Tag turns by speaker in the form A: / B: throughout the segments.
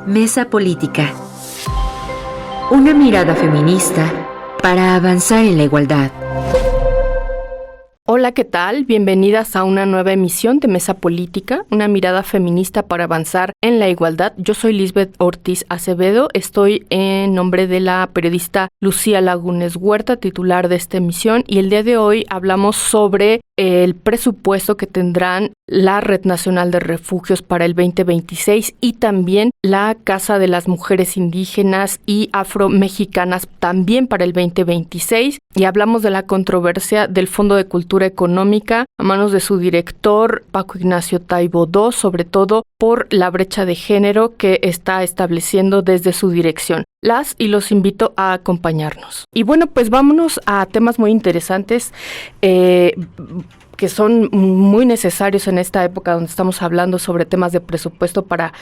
A: Mesa Política. Una mirada feminista para avanzar en la igualdad.
B: Hola, ¿qué tal? Bienvenidas a una nueva emisión de Mesa Política, una mirada feminista para avanzar en la igualdad. Yo soy Lisbeth Ortiz Acevedo, estoy en nombre de la periodista Lucía Lagunes Huerta, titular de esta emisión, y el día de hoy hablamos sobre el presupuesto que tendrán la Red Nacional de Refugios para el 2026 y también la Casa de las Mujeres Indígenas y Afromexicanas también para el 2026. Y hablamos de la controversia del Fondo de Cultura Económica a manos de su director Paco Ignacio Taibo II, sobre todo por la brecha de género que está estableciendo desde su dirección. Las y los invito a acompañarnos. Y bueno, pues vámonos a temas muy interesantes que son muy necesarios en esta época donde estamos hablando sobre temas de presupuesto para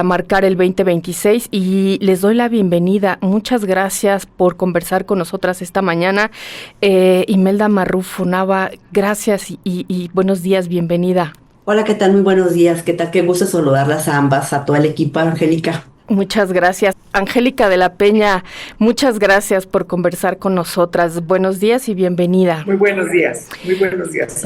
B: marcar el 2026, y les doy la bienvenida. Muchas gracias por conversar con nosotras esta mañana. Imelda Marrufo Nava, gracias y buenos días, bienvenida.
C: Hola, ¿qué tal? Muy buenos días. ¿Qué tal? Qué gusto saludarlas a ambas, a todo el equipo, Angélica.
B: Muchas gracias. Angélica de la Peña, muchas gracias por conversar con nosotras. Buenos días y bienvenida.
D: Muy buenos días.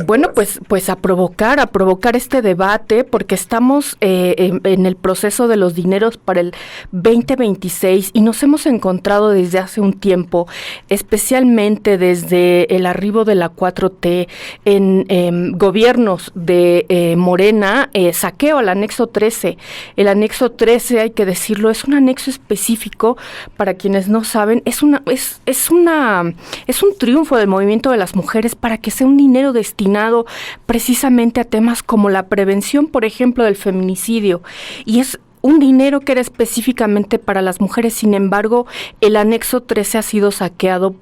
B: Bueno, pues a provocar este debate, porque estamos en el proceso de los dineros para el 2026 y nos hemos encontrado desde hace un tiempo, especialmente desde el arribo de la 4T en gobiernos de Morena, saqueo al anexo 13. El anexo 13, hay que decirlo, es un anexo específico. Para quienes no saben, es un triunfo del movimiento de las mujeres para que sea un dinero destinado precisamente a temas como la prevención, por ejemplo, del feminicidio, y es un dinero que era específicamente para las mujeres. Sin embargo, el anexo 13 ha sido saqueado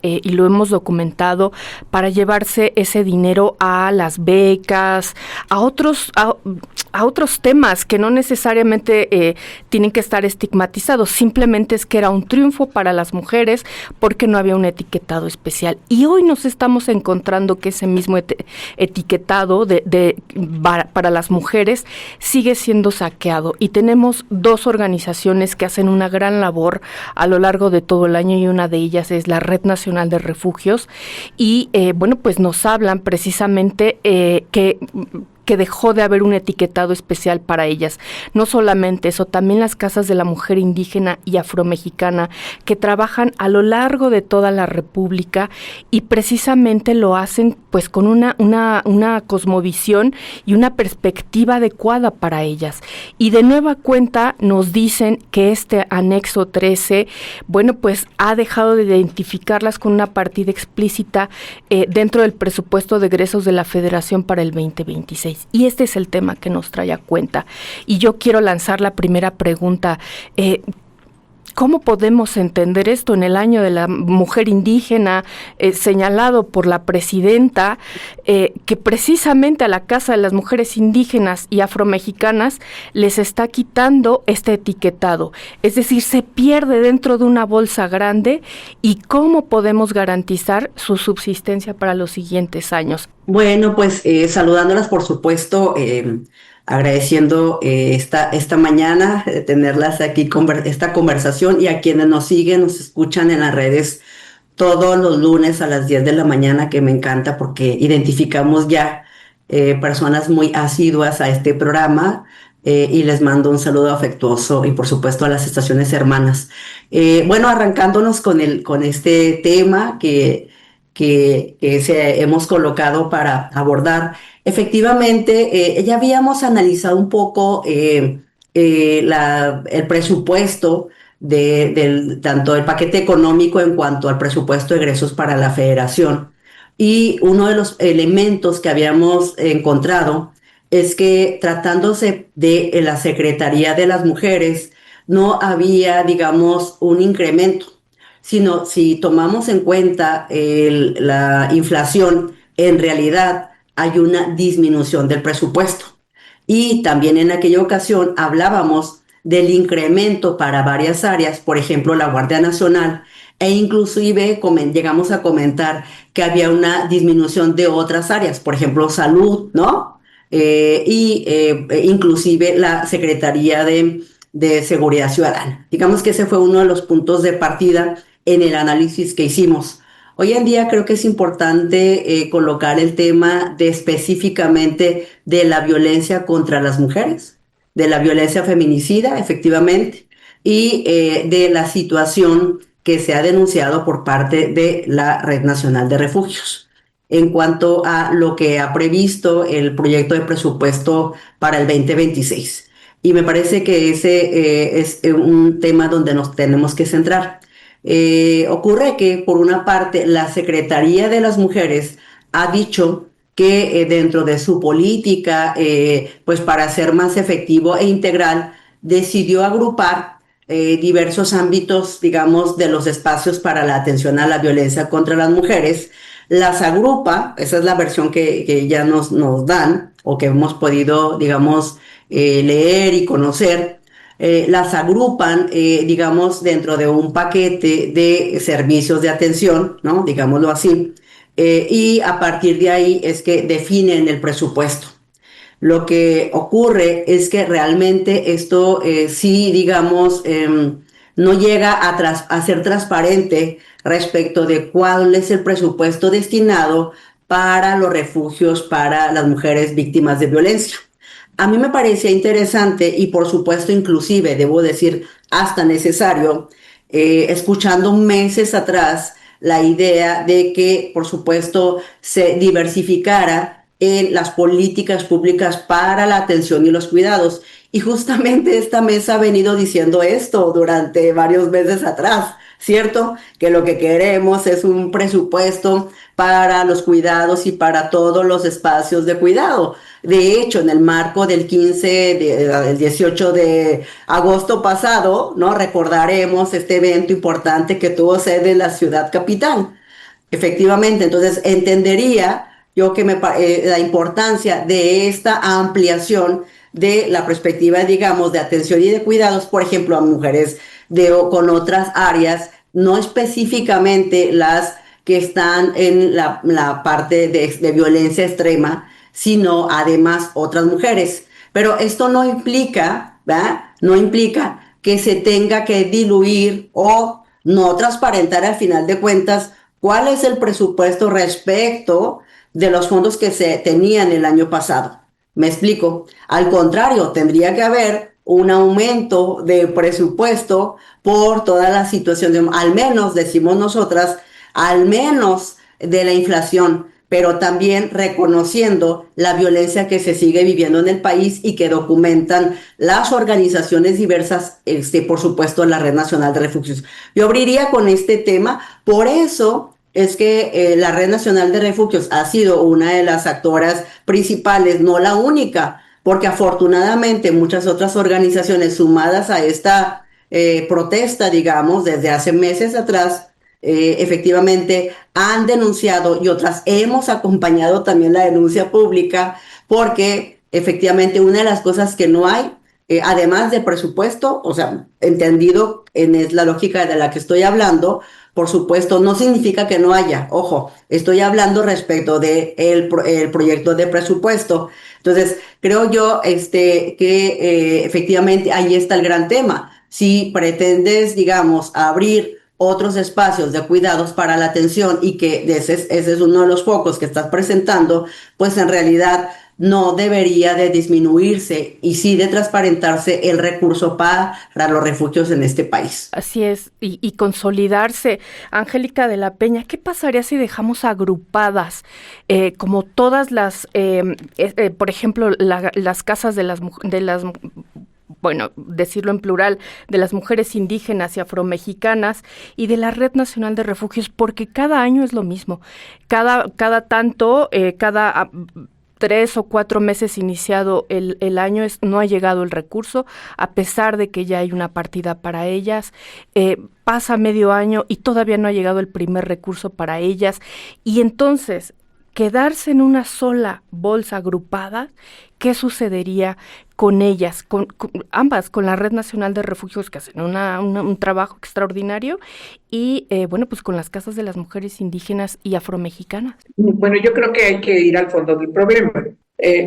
B: y lo hemos documentado, para llevarse ese dinero a las becas, a otros temas que no necesariamente tienen que estar estigmatizados. Simplemente es que era un triunfo para las mujeres porque no había un etiquetado especial. Y hoy nos estamos encontrando que ese mismo etiquetado para las mujeres sigue siendo saqueado, y tenemos dos organizaciones que hacen una gran labor a lo largo de todo el año, y una de ellas es la Red Nacional de Refugios, y pues nos hablan precisamente que dejó de haber un etiquetado especial para ellas. No solamente eso, también las casas de la mujer indígena y afromexicana, que trabajan a lo largo de toda la República, y precisamente lo hacen pues con una cosmovisión y una perspectiva adecuada para ellas. Y de nueva cuenta nos dicen que este anexo 13, pues ha dejado de identificarlas con una partida explícita dentro del presupuesto de egresos de la Federación para el 2026. Y este es el tema que nos trae a cuenta. Y yo quiero lanzar la primera pregunta. ¿Cómo podemos entender esto en el año de la mujer indígena, señalado por la presidenta, que precisamente a la Casa de las Mujeres Indígenas y Afromexicanas les está quitando este etiquetado? Es decir, se pierde dentro de una bolsa grande. ¿Y cómo podemos garantizar su subsistencia para los siguientes años?
C: Bueno, pues saludándolas, por supuesto, agradeciendo esta mañana tenerlas aquí, esta conversación, y a quienes nos siguen, nos escuchan en las redes todos los lunes a las 10 de la mañana, que me encanta porque identificamos ya personas muy asiduas a este programa, y les mando un saludo afectuoso, y por supuesto a las estaciones hermanas. Arrancándonos con este tema que hemos colocado para abordar. Efectivamente, ya habíamos analizado un poco el presupuesto tanto el paquete económico en cuanto al presupuesto de egresos para la Federación. Y uno de los elementos que habíamos encontrado es que, tratándose de la Secretaría de las Mujeres, no había, digamos, un incremento, sino si tomamos en cuenta la inflación, en realidad hay una disminución del presupuesto. Y también en aquella ocasión hablábamos del incremento para varias áreas, por ejemplo, la Guardia Nacional, e inclusive llegamos a comentar que había una disminución de otras áreas, por ejemplo, salud, ¿no? Inclusive la Secretaría de de seguridad ciudadana. Digamos que ese fue uno de los puntos de partida en el análisis que hicimos. Hoy en día creo que es importante colocar el tema de específicamente de la violencia contra las mujeres, de la violencia feminicida, efectivamente, y de la situación que se ha denunciado por parte de la Red Nacional de Refugios en cuanto a lo que ha previsto el proyecto de presupuesto para el 2026. Y me parece que ese es un tema donde nos tenemos que centrar. Ocurre que, por una parte, la Secretaría de las Mujeres ha dicho que dentro de su política, pues para ser más efectivo e integral, decidió agrupar diversos ámbitos, digamos, de los espacios para la atención a la violencia contra las mujeres. Las agrupa, esa es la versión que ya nos dan o que hemos podido, digamos, leer y conocer. Las agrupan, digamos, dentro de un paquete de servicios de atención, ¿no? Digámoslo así. Y a partir de ahí es que definen el presupuesto. Lo que ocurre es que realmente esto sí, digamos, no llega a ser transparente respecto de cuál es el presupuesto destinado para los refugios para las mujeres víctimas de violencia. A mí me parecía interesante y por supuesto inclusive, debo decir, hasta necesario, escuchando meses atrás la idea de que por supuesto se diversificara en las políticas públicas para la atención y los cuidados. Y justamente esta mesa ha venido diciendo esto durante varios meses atrás, ¿cierto? Que lo que queremos es un presupuesto para los cuidados y para todos los espacios de cuidado. De hecho, en el marco del 18 de agosto pasado, ¿no? Recordaremos este evento importante que tuvo sede en la ciudad capital. Efectivamente, entonces entendería yo que la importancia de esta ampliación de la perspectiva, digamos, de atención y de cuidados, por ejemplo, a mujeres con otras áreas, no específicamente las que están en la parte de violencia extrema, sino además otras mujeres. Pero esto no implica, ¿verdad? No implica que se tenga que diluir o no transparentar al final de cuentas cuál es el presupuesto respecto de los fondos que se tenían el año pasado. Me explico. Al contrario, tendría que haber un aumento de presupuesto por toda la situación, al menos, decimos nosotras, al menos de la inflación, pero también reconociendo la violencia que se sigue viviendo en el país y que documentan las organizaciones diversas, por supuesto, la Red Nacional de Refugios. Yo abriría con este tema, por eso es que la Red Nacional de Refugios ha sido una de las actoras principales, no la única, porque afortunadamente muchas otras organizaciones sumadas a esta protesta, digamos, desde hace meses atrás, efectivamente han denunciado y otras hemos acompañado también la denuncia pública, porque efectivamente una de las cosas que no hay, además de presupuesto, o sea, entendido en la lógica de la que estoy hablando, por supuesto, no significa que no haya. Ojo, estoy hablando respecto de el proyecto de presupuesto. Entonces, creo yo que efectivamente ahí está el gran tema. Si pretendes, digamos, abrir otros espacios de cuidados para la atención y que ese es uno de los focos que estás presentando, pues en realidad no debería de disminuirse y sí de transparentarse el recurso para los refugios en este país.
B: Así es, y consolidarse. Angélica de la Peña, ¿qué pasaría si dejamos agrupadas como todas las, por ejemplo, las casas de las bueno, decirlo en plural, de las mujeres indígenas y afromexicanas y de la Red Nacional de Refugios, porque cada año es lo mismo. Cada 3 o 4 meses iniciado el año no ha llegado el recurso, a pesar de que ya hay una partida para ellas. Pasa medio año y todavía no ha llegado el primer recurso para ellas. Y entonces, quedarse en una sola bolsa agrupada, ¿qué sucedería con ellas, con ambas, con la Red Nacional de Refugios, que hacen un trabajo extraordinario, y bueno, pues con las casas de las mujeres indígenas y afromexicanas?
D: Bueno, yo creo que hay que ir al fondo del problema.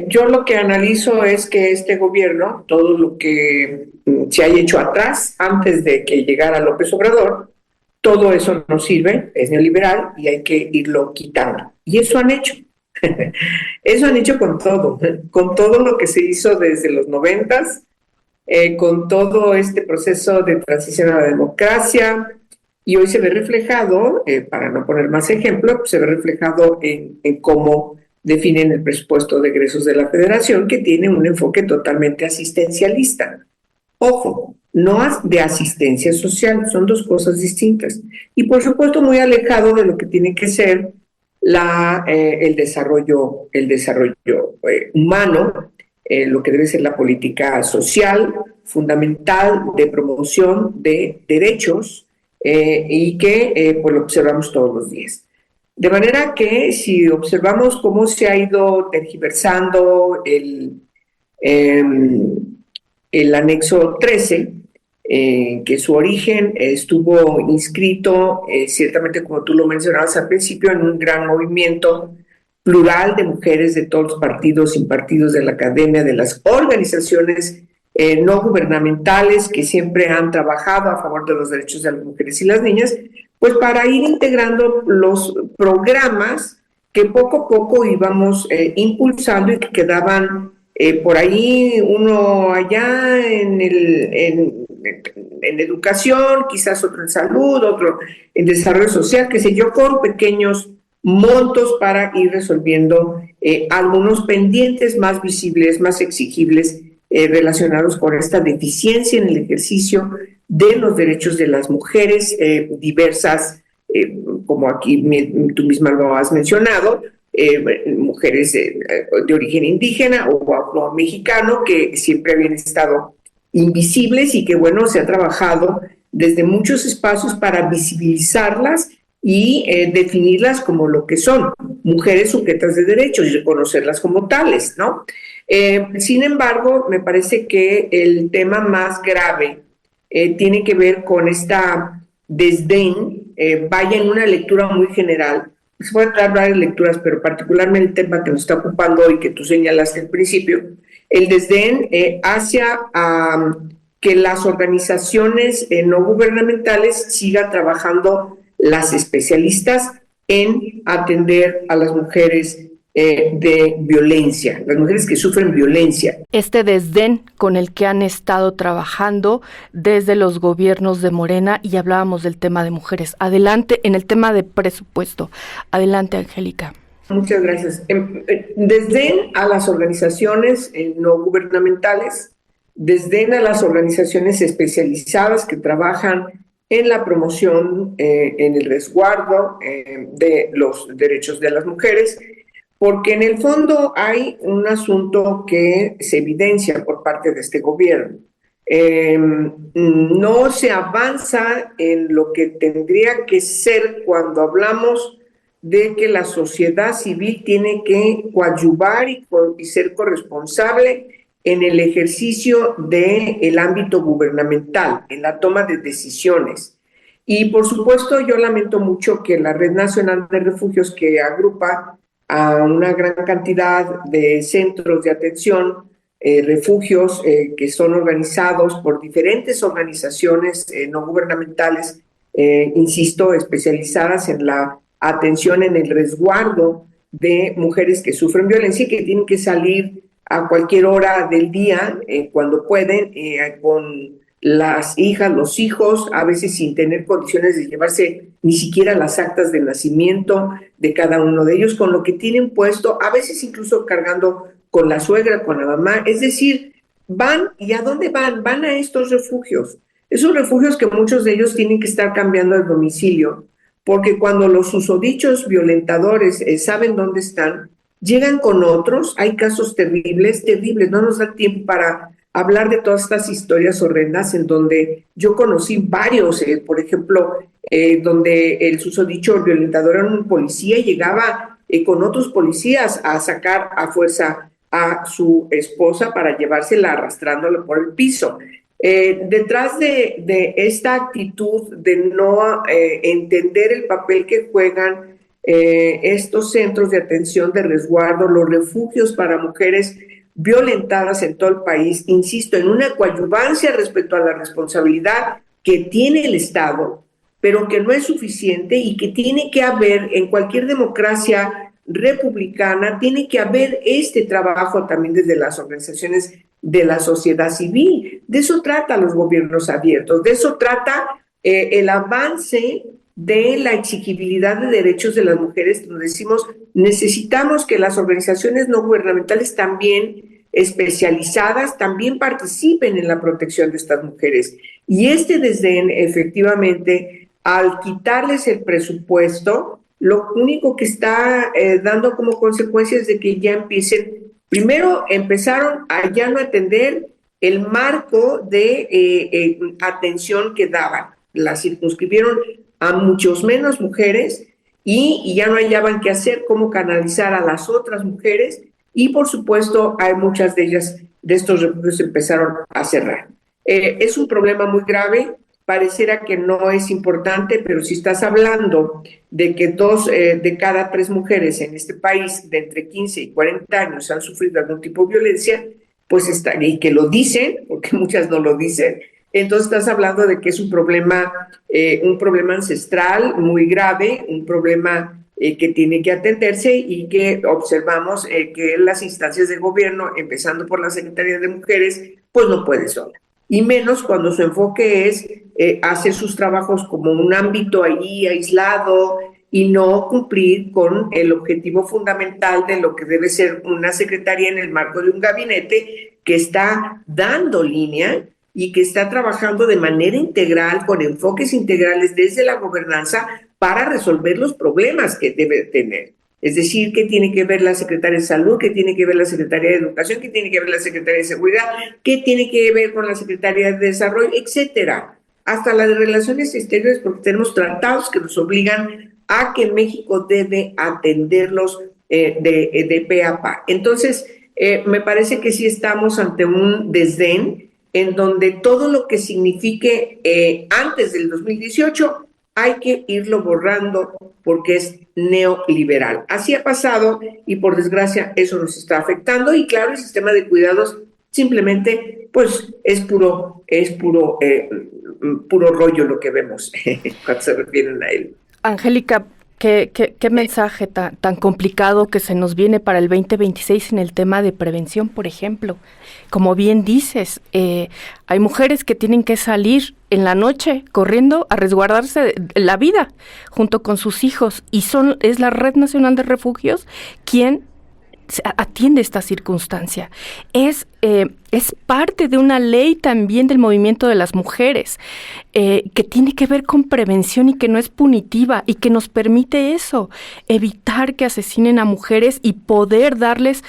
D: Yo lo que analizo es que este gobierno, todo lo que se haya hecho atrás, antes de que llegara López Obrador, todo eso no sirve, es neoliberal y hay que irlo quitando. Y eso han hecho. Eso han hecho con todo lo que se hizo desde los 90, con todo este proceso de transición a la democracia, y hoy se ve reflejado, para no poner más ejemplo, se ve reflejado en cómo definen el presupuesto de egresos de la Federación, que tiene un enfoque totalmente asistencialista. Ojo, no de asistencia social, son dos cosas distintas. Y por supuesto muy alejado de lo que tiene que ser el desarrollo humano, lo que debe ser la política social, fundamental de promoción de derechos, y que pues lo observamos todos los días. De manera que si observamos cómo se ha ido tergiversando el anexo 13, que su origen estuvo inscrito, ciertamente como tú lo mencionabas al principio, en un gran movimiento plural de mujeres de todos los partidos, sin partidos, de la academia, de las organizaciones no gubernamentales que siempre han trabajado a favor de los derechos de las mujeres y las niñas, pues para ir integrando los programas que poco a poco íbamos impulsando y que quedaban por ahí, uno allá en educación, quizás otro en salud, otro en desarrollo social, qué sé yo, con pequeños montos para ir resolviendo algunos pendientes más visibles, más exigibles, relacionados con esta deficiencia en el ejercicio de los derechos de las mujeres diversas, como aquí tú misma lo has mencionado, mujeres de origen indígena o afro-mexicano, que siempre habían estado invisibles y que, bueno, se ha trabajado desde muchos espacios para visibilizarlas y definirlas como lo que son, mujeres sujetas de derechos, y reconocerlas como tales, ¿no? Sin embargo, me parece que el tema más grave tiene que ver con esta desdén, vaya en una lectura muy general. Se pueden dar varias lecturas, pero particularmente el tema que nos está ocupando hoy, que tú señalaste al principio, el desdén hacia que las organizaciones no gubernamentales sigan trabajando, las especialistas, en atender a las mujeres de violencia, las mujeres que sufren violencia.
B: Este desdén con el que han estado trabajando desde los gobiernos de Morena, y hablábamos del tema de mujeres. Adelante, en el tema de presupuesto. Adelante, Angélica.
D: Muchas gracias. Desdén a las organizaciones no gubernamentales, desdén a las organizaciones especializadas que trabajan en la promoción, en el resguardo de los derechos de las mujeres, porque en el fondo hay un asunto que se evidencia por parte de este gobierno. No se avanza en lo que tendría que ser cuando hablamos de que la sociedad civil tiene que coadyuvar y ser corresponsable en el ejercicio del ámbito gubernamental, en la toma de decisiones. Y por supuesto, yo lamento mucho que la Red Nacional de Refugios, que agrupa a una gran cantidad de centros de atención, refugios que son organizados por diferentes organizaciones no gubernamentales, insisto, especializadas en la atención, en el resguardo de mujeres que sufren violencia y que tienen que salir a cualquier hora del día, cuando pueden, con las hijas, los hijos, a veces sin tener condiciones de llevarse ni siquiera las actas de nacimiento de cada uno de ellos, con lo que tienen puesto, a veces incluso cargando con la suegra, con la mamá. Es decir, van, ¿y a dónde van? Van a estos refugios. Esos refugios que muchos de ellos tienen que estar cambiando el domicilio, porque cuando los susodichos violentadores saben dónde están, llegan con otros. Hay casos terribles, no nos da tiempo para hablar de todas estas historias horrendas, en donde yo conocí varios, por ejemplo, donde el susodicho violentador era un policía y llegaba con otros policías a sacar a fuerza a su esposa para llevársela arrastrándola por el piso. Detrás de esta actitud de no entender el papel que juegan estos centros de atención de resguardo, los refugios para mujeres violentadas en todo el país, insisto, en una coadyuvancia respecto a la responsabilidad que tiene el Estado, pero que no es suficiente y que tiene que haber en cualquier democracia republicana, tiene que haber este trabajo también desde las organizaciones de la sociedad civil. De eso trata los gobiernos abiertos, de eso trata el avance de la exigibilidad de derechos de las mujeres. Nos decimos, necesitamos que las organizaciones no gubernamentales también especializadas también participen en la protección de estas mujeres. Y este desdén, efectivamente, al quitarles el presupuesto, lo único que está dando como consecuencia es de que ya empezaron a ya no atender el marco de atención que daban. La circunscribieron a muchos menos mujeres y ya no hallaban qué hacer, cómo canalizar a las otras mujeres, y por supuesto hay muchas de ellas, de estos refugios empezaron a cerrar. Es un problema muy grave, pareciera que no es importante, pero si estás hablando de que 2 de cada 3 mujeres en este país de entre 15 y 40 años han sufrido algún tipo de violencia, pues y que lo dicen, porque muchas no lo dicen, entonces estás hablando de que es un problema ancestral muy grave, un problema que tiene que atenderse y que observamos que las instancias de gobierno, empezando por la Secretaría de Mujeres, pues no puede sola. Y menos cuando su enfoque es hacer sus trabajos como un ámbito allí aislado y no cumplir con el objetivo fundamental de lo que debe ser una secretaría en el marco de un gabinete que está dando línea y que está trabajando de manera integral, con enfoques integrales desde la gobernanza para resolver los problemas que debe tener. Es decir, ¿qué tiene que ver la Secretaría de Salud? ¿Qué tiene que ver la Secretaría de Educación? ¿Qué tiene que ver la Secretaría de Seguridad? ¿Qué tiene que ver con la Secretaría de Desarrollo? Etcétera. Hasta las relaciones exteriores, porque tenemos tratados que nos obligan a que México debe atenderlos de pe a pa. Entonces, me parece que sí estamos ante un desdén en donde todo lo que signifique antes del 2018 hay que irlo borrando porque es neoliberal. Así ha pasado y por desgracia eso nos está afectando, y claro, el sistema de cuidados simplemente pues es puro rollo lo que vemos cuando se refieren a él.
B: Angélica, ¿Qué mensaje tan complicado que se nos viene para el 2026 en el tema de prevención, por ejemplo? Como bien dices, hay mujeres que tienen que salir en la noche corriendo a resguardarse de la vida junto con sus hijos, y es la Red Nacional de Refugios quien atiende esta circunstancia. Es parte de una ley también del movimiento de las mujeres, que tiene que ver con prevención y que no es punitiva, y que nos permite eso, evitar que asesinen a mujeres y poder darles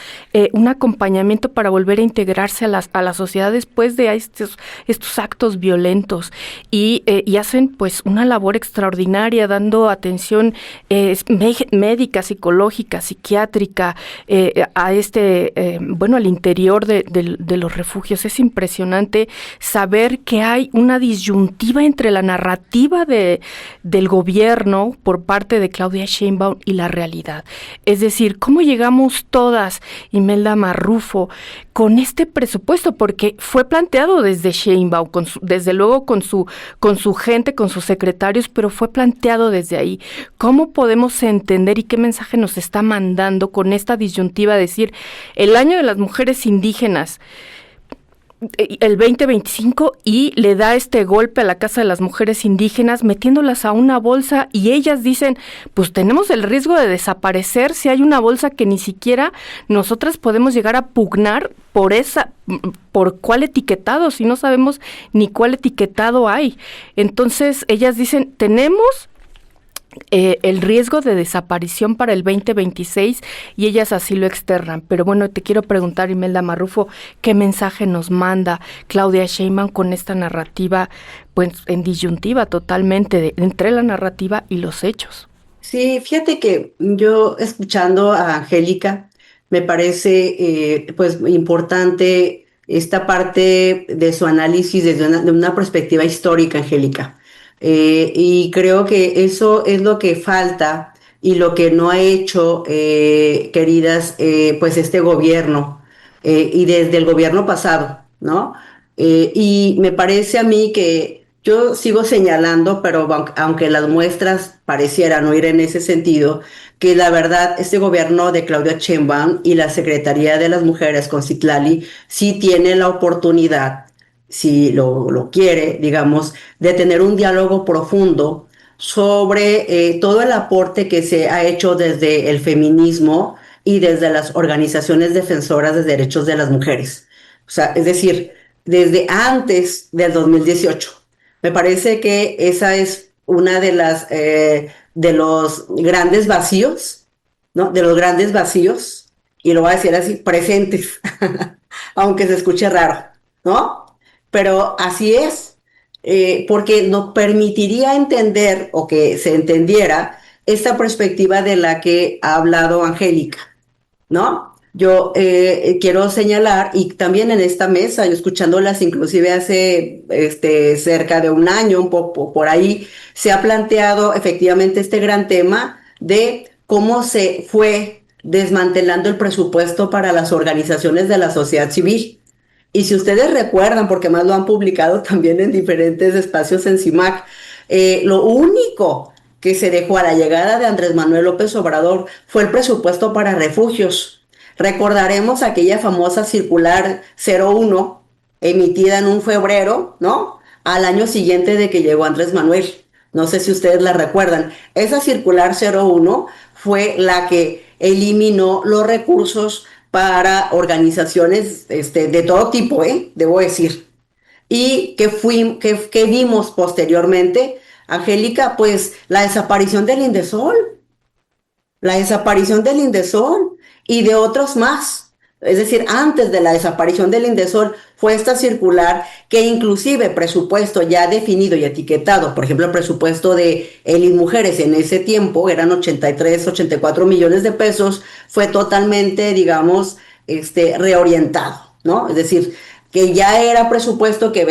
B: un acompañamiento para volver a integrarse a la sociedad después de estos actos violentos, y hacen pues una labor extraordinaria dando atención médica, psicológica, psiquiátrica al interior de los refugios. Es impresionante saber que hay una disyuntiva entre la narrativa del gobierno por parte de Claudia Sheinbaum y la realidad. Es decir, ¿cómo llegamos todas, Imelda Marrufo, con este presupuesto? Porque fue planteado desde Sheinbaum, desde luego con su gente, con sus secretarios, pero fue planteado desde ahí. ¿Cómo podemos entender y qué mensaje nos está mandando con esta disyuntiva de decir el año de las mujeres indígenas, el 2025, y le da este golpe a la Casa de las Mujeres Indígenas metiéndolas a una bolsa, y ellas dicen, pues tenemos el riesgo de desaparecer si hay una bolsa que ni siquiera nosotras podemos llegar a pugnar por cuál etiquetado, si no sabemos ni cuál etiquetado hay? Entonces ellas dicen, tenemos el riesgo de desaparición para el 2026, y ellas así lo externan. Pero bueno, te quiero preguntar, Imelda Marrufo, ¿qué mensaje nos manda Claudia Sheinbaum con esta narrativa, pues en disyuntiva totalmente entre la narrativa y los hechos?
C: Sí, fíjate que yo, escuchando a Angélica, me parece pues importante esta parte de su análisis desde de una perspectiva histórica, Angélica. Y creo que eso es lo que falta y lo que no ha hecho, queridas, pues este gobierno, y desde el gobierno pasado, ¿no? Y me parece a mí que yo sigo señalando, pero aunque las muestras parecieran no ir en ese sentido, que la verdad este gobierno de Claudia Sheinbaum y la Secretaría de las Mujeres con Citlali sí tiene la oportunidad, si lo quiere, digamos, de tener un diálogo profundo sobre todo el aporte que se ha hecho desde el feminismo y desde las organizaciones defensoras de derechos de las mujeres. O sea, es decir, desde antes del 2018. Me parece que esa es una de las de los grandes vacíos, ¿no? De los grandes vacíos, y lo voy a decir así, presentes, aunque se escuche raro, ¿no? Pero así es, porque nos permitiría entender o que se entendiera esta perspectiva de la que ha hablado Angélica, ¿no? Yo quiero señalar, y también en esta mesa, yo escuchándolas inclusive hace cerca de un año, un poco por ahí, se ha planteado efectivamente este gran tema de cómo se fue desmantelando el presupuesto para las organizaciones de la sociedad civil. Y si ustedes recuerdan, porque más lo han publicado también en diferentes espacios en CIMAC, lo único que se dejó a la llegada de Andrés Manuel López Obrador fue el presupuesto para refugios. Recordaremos aquella famosa circular 01 emitida en un febrero, ¿no? Al año siguiente de que llegó Andrés Manuel. No sé si ustedes la recuerdan. Esa circular 01 fue la que eliminó los recursos para organizaciones de todo tipo, debo decir. Y que vimos posteriormente, Angélica, pues la desaparición del Indesol y de otros más. Es decir, antes de la desaparición del Indesol fue esta circular que inclusive presupuesto ya definido y etiquetado, por ejemplo, el presupuesto de Elis Mujeres en ese tiempo eran 83, 84 millones de pesos, fue totalmente, digamos, reorientado, ¿no? Es decir, que ya era presupuesto que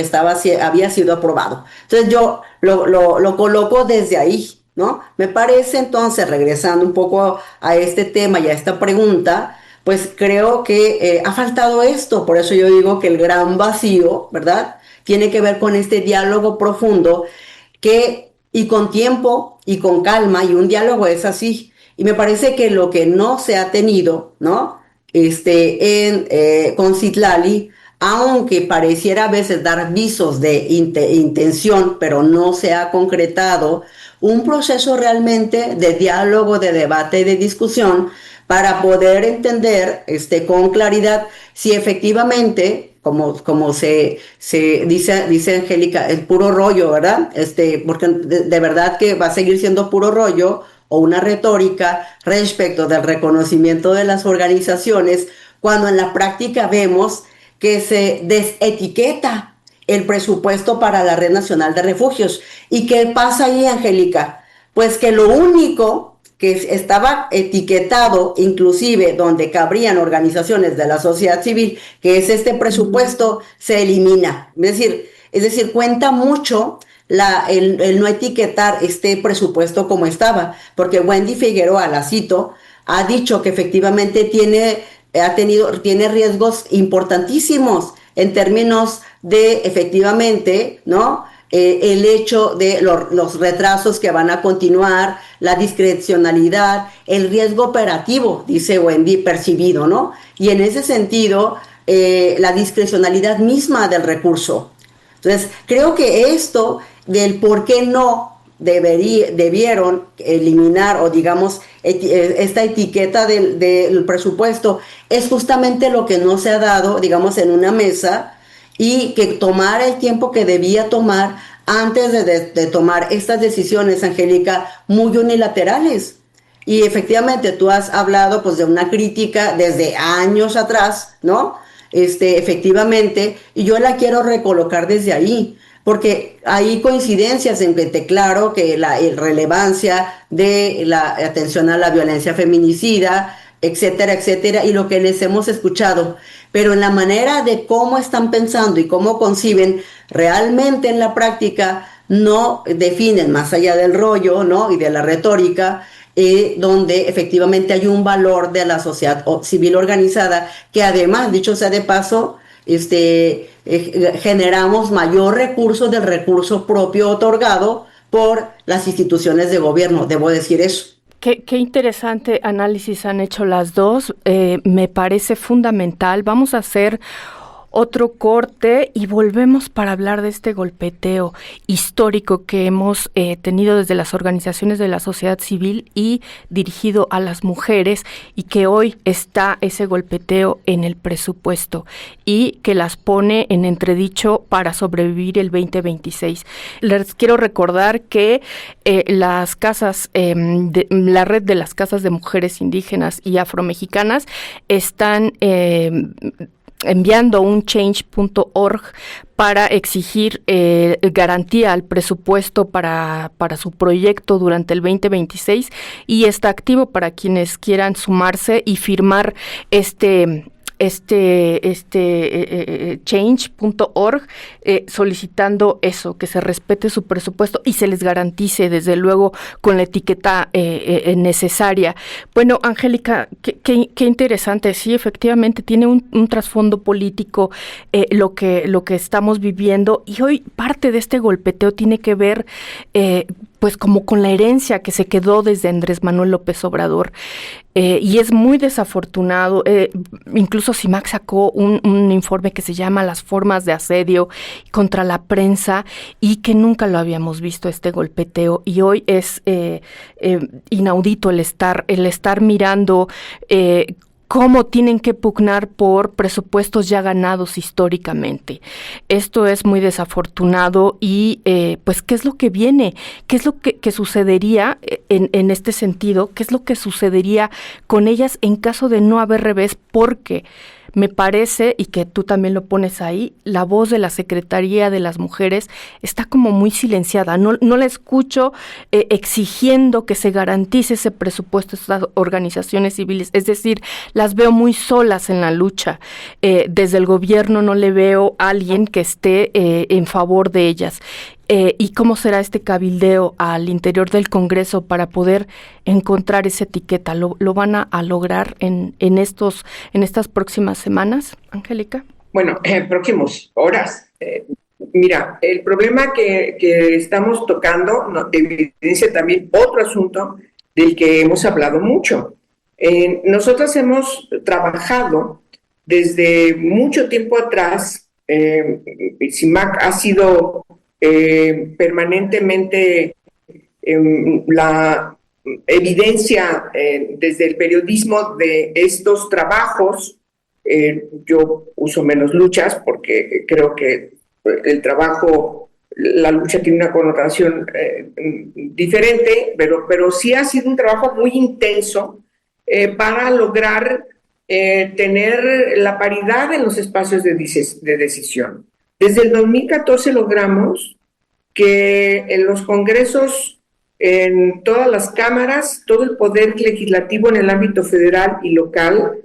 C: había sido aprobado. Entonces yo lo coloco desde ahí, ¿no? Me parece entonces, regresando un poco a este tema y a esta pregunta, pues creo que ha faltado esto, por eso yo digo que el gran vacío, ¿verdad? Tiene que ver con este diálogo profundo y con tiempo y con calma, y un diálogo es así. Y me parece que lo que no se ha tenido, ¿no? Con Citlali, aunque pareciera a veces dar visos de intención, pero no se ha concretado un proceso realmente de diálogo, de debate y de discusión para poder entender con claridad si efectivamente, como se dice Angélica, el puro rollo, ¿verdad? Porque de verdad que va a seguir siendo puro rollo o una retórica respecto del reconocimiento de las organizaciones, cuando en la práctica vemos que se desetiqueta el presupuesto para la Red Nacional de Refugios. ¿Y qué pasa ahí, Angélica? Pues que lo único que estaba etiquetado, inclusive donde cabrían organizaciones de la sociedad civil, que es este presupuesto, se elimina. Es decir, cuenta mucho el no etiquetar este presupuesto como estaba, porque Wendy Figueroa, la cito, ha dicho que efectivamente tiene riesgos importantísimos en términos de efectivamente, ¿no? El hecho de los retrasos que van a continuar, la discrecionalidad, el riesgo operativo, dice Wendy, percibido, ¿no? Y en ese sentido, la discrecionalidad misma del recurso. Entonces, creo que esto del por qué no debieron eliminar o digamos esta etiqueta del presupuesto es justamente lo que no se ha dado, digamos, en una mesa, y que tomar el tiempo que debía tomar antes de tomar estas decisiones, Angélica, muy unilaterales. Y efectivamente tú has hablado pues de una crítica desde años atrás, ¿no? Efectivamente, y yo la quiero recolocar desde ahí, porque hay coincidencias en que te claro que la relevancia de la atención a la violencia feminicida, etcétera, etcétera, y lo que les hemos escuchado, pero en la manera de cómo están pensando y cómo conciben, realmente en la práctica no definen, más allá del rollo, ¿no? Y de la retórica, donde efectivamente hay un valor de la sociedad civil organizada, que además, dicho sea de paso, generamos mayor recurso del recurso propio otorgado por las instituciones de gobierno, debo decir eso.
B: Qué interesante análisis han hecho las dos, me parece fundamental. Vamos a hacer otro corte y volvemos para hablar de este golpeteo histórico que hemos tenido desde las organizaciones de la sociedad civil y dirigido a las mujeres, y que hoy está ese golpeteo en el presupuesto y que las pone en entredicho para sobrevivir el 2026. Les quiero recordar que las casas, la red de las casas de mujeres indígenas y afromexicanas están enviando un change.org para exigir garantía al presupuesto para su proyecto durante el 2026, y está activo para quienes quieran sumarse y firmar change.org solicitando eso, que se respete su presupuesto y se les garantice, desde luego, con la etiqueta necesaria. Bueno, Angélica, qué interesante. Sí, efectivamente tiene un trasfondo político lo que estamos viviendo, y hoy parte de este golpeteo tiene que ver pues como con la herencia que se quedó desde Andrés Manuel López Obrador. Y es muy desafortunado. Incluso CIMAC sacó un informe que se llama Las formas de asedio contra la prensa, y que nunca lo habíamos visto, este golpeteo, y hoy es inaudito el estar mirando cómo tienen que pugnar por presupuestos ya ganados históricamente. Esto es muy desafortunado, y pues ¿qué es lo que viene? ¿Qué es lo que sucedería en este sentido? ¿Qué es lo que sucedería con ellas en caso de no haber revés? Porque me parece, y que tú también lo pones ahí, la voz de la Secretaría de las Mujeres está como muy silenciada. No la escucho exigiendo que se garantice ese presupuesto a estas organizaciones civiles. Es decir, las veo muy solas en la lucha. Desde el gobierno no le veo a alguien que esté en favor de ellas. ¿Y cómo será este cabildeo al interior del Congreso para poder encontrar esa etiqueta? ¿Lo van a lograr en estas próximas semanas, Angélica?
D: Bueno, próximos horas. Mira, el problema que estamos tocando evidencia también otro asunto del que hemos hablado mucho. Nosotras hemos trabajado desde mucho tiempo atrás. CIMAC ha sido permanentemente la evidencia desde el periodismo de estos trabajos. Yo uso menos luchas porque creo que el trabajo, la lucha tiene una connotación diferente, pero sí ha sido un trabajo muy intenso para lograr tener la paridad en los espacios de decisión. Desde el 2014 logramos que en los congresos, en todas las cámaras, todo el poder legislativo en el ámbito federal y local,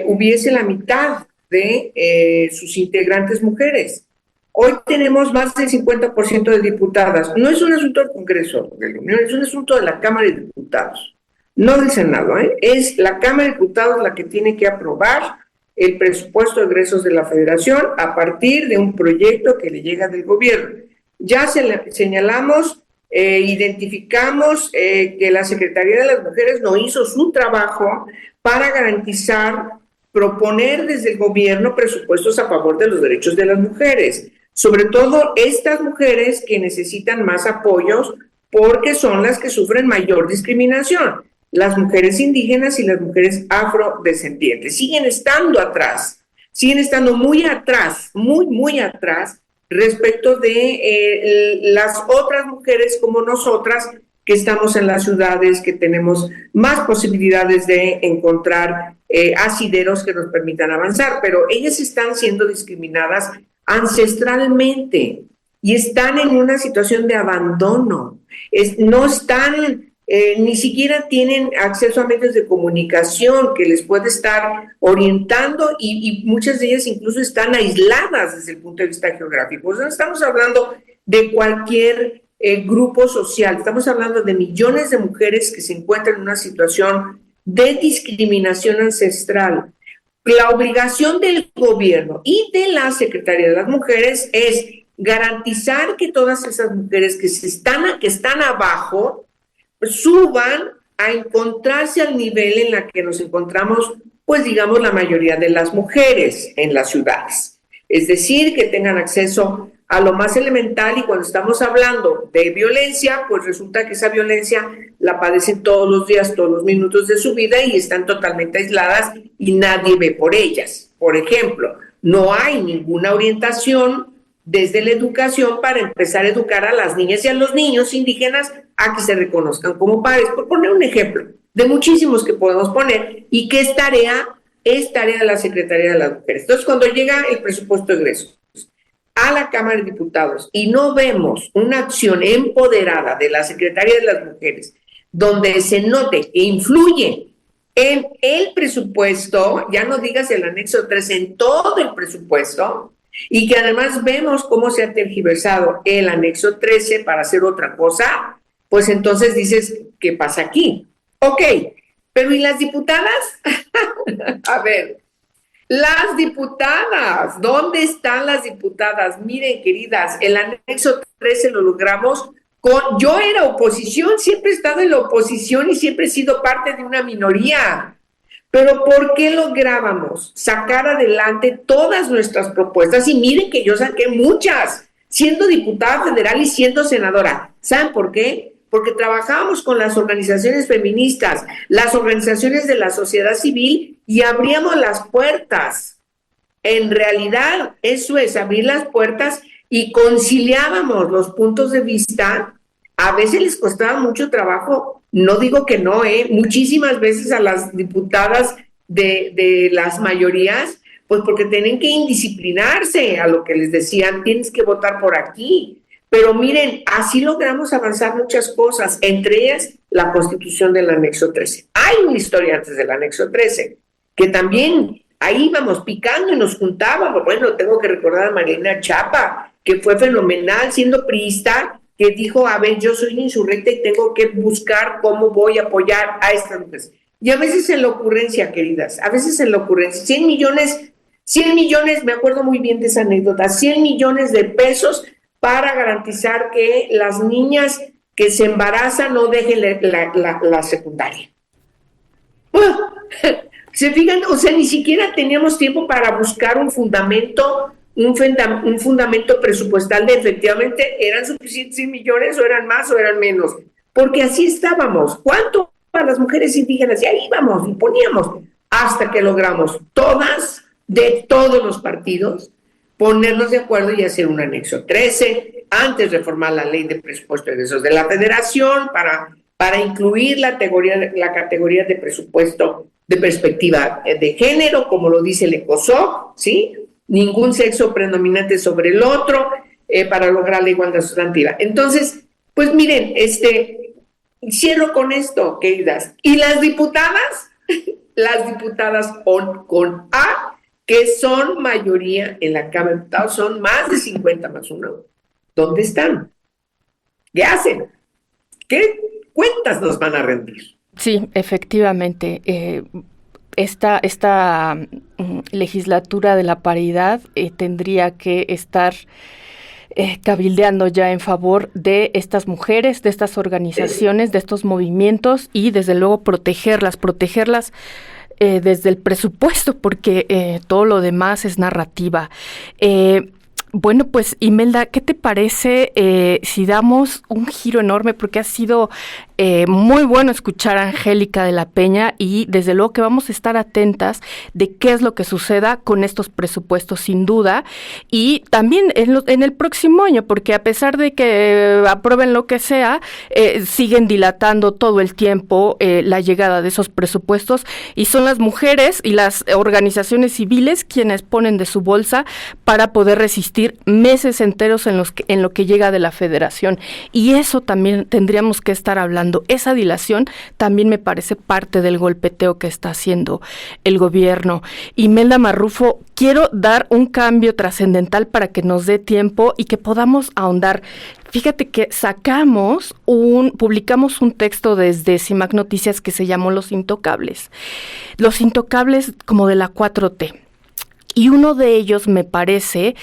D: hubiese la mitad de sus integrantes mujeres. Hoy tenemos más del 50% de diputadas. No es un asunto del Congreso de la Unión, es un asunto de la Cámara de Diputados, no del Senado. Es la Cámara de Diputados la que tiene que aprobar el presupuesto de egresos de la Federación a partir de un proyecto que le llega del gobierno. Ya señalamos, identificamos que la Secretaría de las Mujeres no hizo su trabajo para garantizar, proponer desde el gobierno presupuestos a favor de los derechos de las mujeres, sobre todo estas mujeres que necesitan más apoyos porque son las que sufren mayor discriminación. Las mujeres indígenas y las mujeres afrodescendientes siguen estando atrás, siguen estando muy atrás, muy atrás respecto de las otras mujeres como nosotras que estamos en las ciudades, que tenemos más posibilidades de encontrar asideros que nos permitan avanzar, pero ellas están siendo discriminadas ancestralmente y están en una situación de abandono. No están... ni siquiera tienen acceso a medios de comunicación que les puede estar orientando y muchas de ellas incluso están aisladas desde el punto de vista geográfico. O sea, no estamos hablando de cualquier grupo social. Estamos hablando de millones de mujeres que se encuentran en una situación de discriminación ancestral. La obligación del gobierno y de la Secretaría de las Mujeres es garantizar que todas esas mujeres que están abajo suban a encontrarse al nivel en la que nos encontramos, pues digamos, la mayoría de las mujeres en las ciudades. Es decir, que tengan acceso a lo más elemental, y cuando estamos hablando de violencia, pues resulta que esa violencia la padecen todos los días, todos los minutos de su vida, y están totalmente aisladas y nadie ve por ellas. Por ejemplo, no hay ninguna orientación desde la educación para empezar a educar a las niñas y a los niños indígenas a que se reconozcan como padres, por poner un ejemplo de muchísimos que podemos poner, y que es tarea de la Secretaría de las Mujeres. Entonces, cuando llega el presupuesto de egresos a la Cámara de Diputados y no vemos una acción empoderada de la Secretaría de las Mujeres, donde se note que influye en el presupuesto, ya no digas el anexo 3, en todo el presupuesto, y que además vemos cómo se ha tergiversado el anexo 13 para hacer otra cosa, pues entonces dices, ¿qué pasa aquí? Ok, pero ¿y las diputadas? A ver, las diputadas, ¿dónde están las diputadas? Miren, queridas, el anexo 13 lo logramos yo era oposición, siempre he estado en la oposición y siempre he sido parte de una minoría. Pero ¿por qué lográbamos sacar adelante todas nuestras propuestas? Y miren que yo saqué muchas, siendo diputada federal y siendo senadora. ¿Saben por qué? Porque trabajábamos con las organizaciones feministas, las organizaciones de la sociedad civil, y abríamos las puertas. En realidad, eso es, abrir las puertas, y conciliábamos los puntos de vista. A veces les costaba mucho trabajo, no digo que no, muchísimas veces a las diputadas de las mayorías, pues porque tienen que indisciplinarse a lo que les decían, tienes que votar por aquí. Pero miren, así logramos avanzar muchas cosas, entre ellas la constitución del anexo 13. Hay una historia antes del anexo 13, que también ahí íbamos picando y nos juntábamos. Bueno, tengo que recordar a Marilena Chapa, que fue fenomenal siendo priista, que dijo, a ver, yo soy insurrecta y tengo que buscar cómo voy a apoyar a estas mujeres. Y a veces en la ocurrencia, queridas, a veces en la ocurrencia, 100 millones, me acuerdo muy bien de esa anécdota, 100 millones de pesos para garantizar que las niñas que se embarazan no dejen la secundaria. Bueno, se fijan, o sea, ni siquiera teníamos tiempo para buscar un fundamento presupuestal de efectivamente eran suficientes 100 millones o eran más o eran menos, porque así estábamos. ¿Cuánto para las mujeres indígenas? Y ahí íbamos y poníamos, hasta que logramos todas, de todos los partidos, ponernos de acuerdo y hacer un anexo 13, antes reformar la ley de presupuesto de egresos de la Federación para incluir la categoría de presupuesto de perspectiva de género, como lo dice el ECOSOC, ¿sí? Ningún sexo predominante sobre el otro, para lograr la igualdad sustantiva. Entonces, pues miren, cierro con esto, queridas. Y las diputadas con A, que son mayoría en la Cámara de Diputados, son más de 50 más uno. ¿Dónde están? ¿Qué hacen? ¿Qué cuentas nos van a rendir?
B: Sí, efectivamente. Esta legislatura de la paridad tendría que estar cabildeando ya en favor de estas mujeres, de estas organizaciones, de estos movimientos, y desde luego protegerlas desde el presupuesto, porque todo lo demás es narrativa. Bueno, pues Imelda, ¿qué te parece si damos un giro enorme? Porque ha sido muy bueno escuchar a Angélica de la Peña, y desde luego que vamos a estar atentas de qué es lo que suceda con estos presupuestos, sin duda, y también en el próximo año, porque a pesar de que aprueben lo que sea, siguen dilatando todo el tiempo la llegada de esos presupuestos, y son las mujeres y las organizaciones civiles quienes ponen de su bolsa para poder resistir meses enteros en lo que llega de la Federación, y eso también tendríamos que estar hablando dilatando. Esa dilación también me parece parte del golpeteo que está haciendo el gobierno. Imelda Marrufo, quiero dar un cambio trascendental para que nos dé tiempo y que podamos ahondar. Fíjate que publicamos un texto desde CIMAC Noticias que se llamó Los Intocables. Los Intocables como de la 4T. Y uno de ellos, me parece,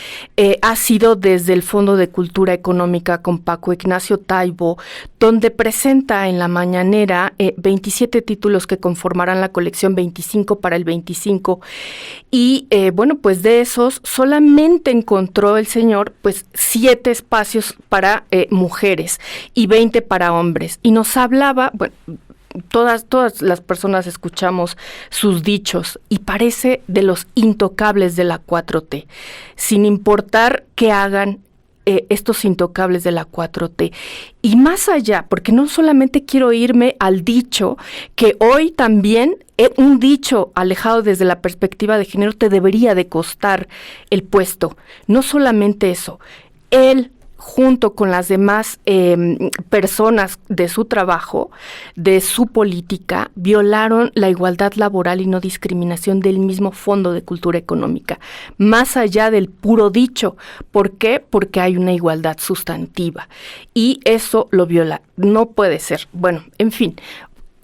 B: ha sido desde el Fondo de Cultura Económica con Paco Ignacio Taibo, donde presenta en la mañanera 27 títulos que conformarán la colección 25 para el 25. Y pues de esos solamente encontró el señor 7 espacios para mujeres y 20 para hombres. Y nos hablaba, todas las personas escuchamos sus dichos y parece de los intocables de la 4T, sin importar qué hagan estos intocables de la 4T. Y más allá, porque no solamente quiero irme al dicho, que hoy también un dicho alejado desde la perspectiva de género te debería de costar el puesto. No solamente eso, él junto con las demás personas de su trabajo, de su política, violaron la igualdad laboral y no discriminación del mismo Fondo de Cultura Económica, más allá del puro dicho. ¿Por qué? Porque hay una igualdad sustantiva y eso lo viola. No puede ser. Bueno, en fin,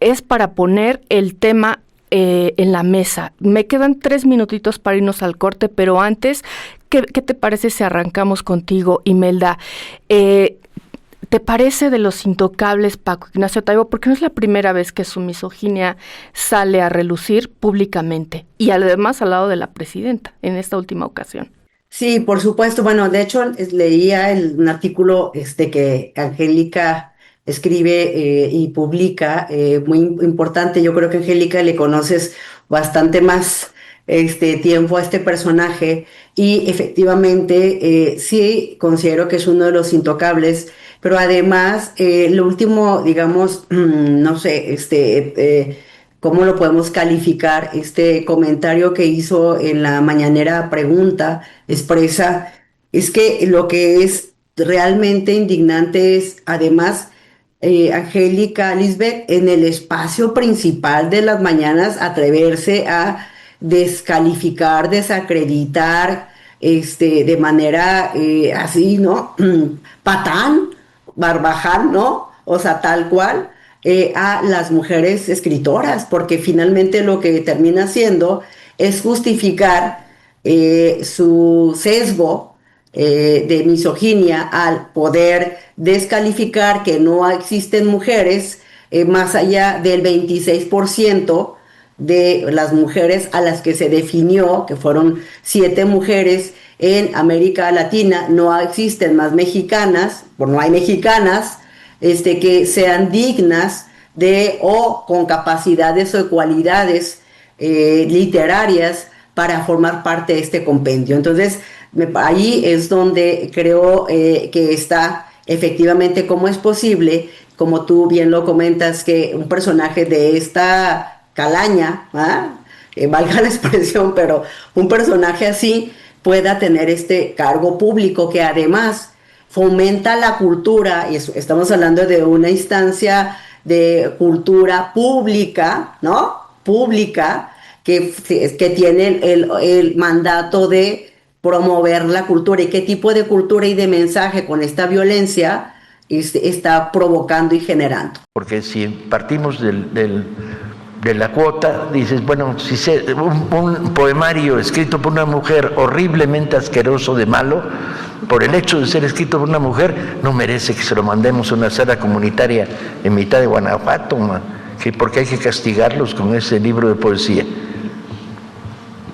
B: es para poner el tema en la mesa. Me quedan 3 minutitos para irnos al corte, pero antes, ¿qué te parece si arrancamos contigo, Imelda? ¿Te parece de los intocables Paco Ignacio Taibo? Porque no es la primera vez que su misoginia sale a relucir públicamente y además al lado de la presidenta en esta última ocasión.
C: Sí, por supuesto. Bueno, de hecho, leía un artículo que Angélica escribe y publica, muy importante. Yo creo que Angélica le conoces bastante más tiempo a este personaje y efectivamente sí considero que es uno de los intocables, pero además lo último, digamos, no sé, ¿cómo lo podemos calificar? Este comentario que hizo en la mañanera pregunta expresa, es que lo que es realmente indignante es además Angélica Lisbeth en el espacio principal de las mañanas atreverse a descalificar, desacreditar, de manera así, ¿no? Patán, barbaján, ¿no? O sea, tal cual, a las mujeres escritoras, porque finalmente lo que termina haciendo es justificar su sesgo de misoginia al poder descalificar que no existen mujeres más allá del 26% de las mujeres a las que se definió, que fueron 7 mujeres en América Latina. No existen más mexicanas, no hay mexicanas que sean dignas de o con capacidades o cualidades literarias para formar parte de este compendio. Entonces, ahí es donde creo que está efectivamente cómo es posible, como tú bien lo comentas, que un personaje de esta calaña, valga la expresión, pero un personaje así pueda tener este cargo público que además fomenta la cultura, y estamos hablando de una instancia de cultura pública, ¿no? Pública, que tiene el mandato de promover la cultura. ¿Y qué tipo de cultura y de mensaje con esta violencia está provocando y generando?
E: Porque si partimos de la cuota, dices, bueno, si un poemario escrito por una mujer horriblemente asqueroso de malo, por el hecho de ser escrito por una mujer, no merece que se lo mandemos a una sala comunitaria en mitad de Guanajuato, porque hay que castigarlos con ese libro de poesía.